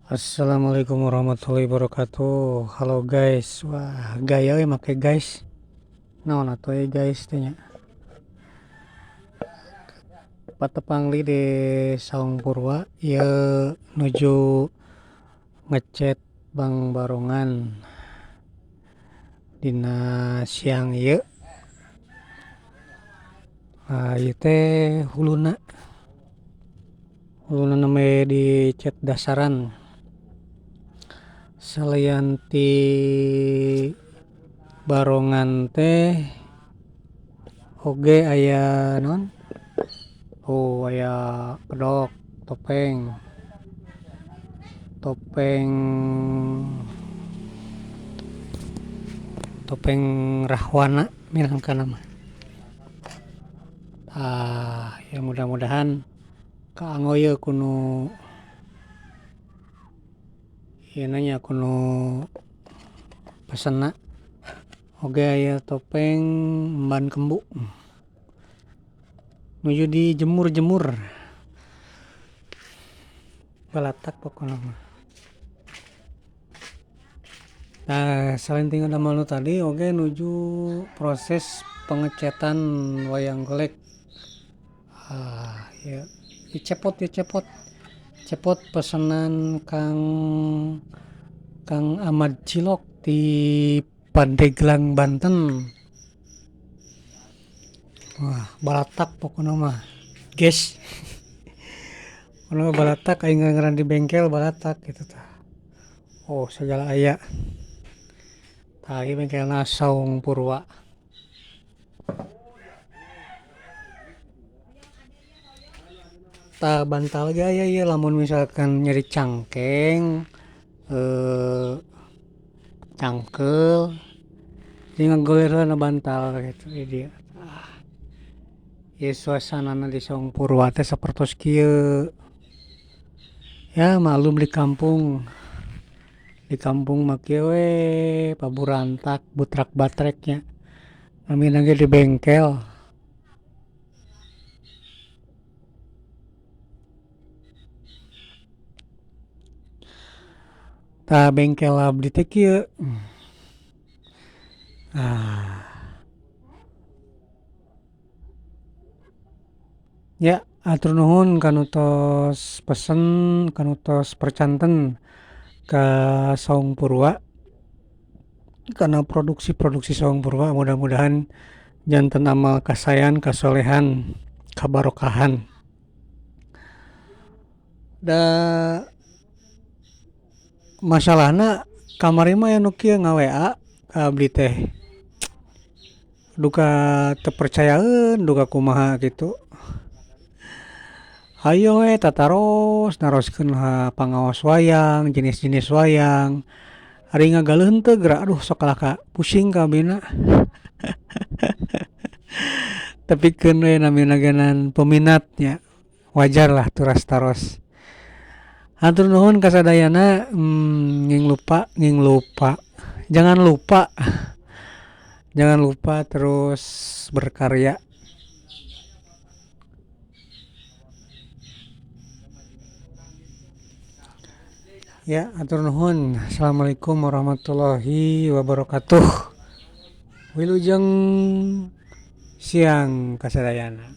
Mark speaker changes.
Speaker 1: Assalamualaikum warahmatullahi wabarakatuh. Halo guys, wah gaya make guys. Naon atuh guys tanya. Patepangli di Saung Purwa ya nuju ngechat Bang Barongan dina siang ieu. Ieu teh huluna neme di chat dasaran. Salian ti Barongan teh oge aya non aya kedok, topeng topeng topeng rahwana minangkana mah. Ya mudah-mudahan kaangoy kuno ieu nanya kuno pesenna oge aya topeng emban kembu nuju dijemur-jemur balatak pokona mah. Selain tinggal damel nu tadi oge nuju proses pengecetan wayang golek. Ya cepot pesanan Kang Ahmad Cilok di Pandeglang Banten. Wah balatak pokona mah guys. Kalau balatak aing ngaran di bengkel balatak gitu tah. Segala aya. Ieu bengkelna Saung Purwa. Bantal ge aya ieu lamun misalkan nyeri cangkeng, cangkel, jadi ngagoler heula bantal gitu di dieu. Ieu suasanana di Saung Purwa teh sapertos kieu. Ya maklum di kampung mah kieu we paburantak butrak-batreknya. Namina ge di bengkel. Bengkel abdi teh kieu. Ya atur nuhun kanu tos pesen, kanu tos percanten ka Saung Purwa. Karena produksi Saung Purwa mudah-mudahan janten amal kasayan, kasolehan, kabarokahan. Da masalahna kamari mah anu kieu nga-WA ka abdi teh. Duka teu percayaeun, duka kumaha kitu. Hayo we tataros naroskeun pangaos wayang, jenis-jenis wayang. Ari ngagaleun teu geura aduh sok laka pusing ka abina. Tapikeun we namina genan peminat nya. Wajar lah turas-taros. Hatur nuhun kasadayana jangan lupa terus berkarya. Ya, atur nuhun. Assalamualaikum warahmatullahi wabarakatuh. Wilujeng siang kasadayana.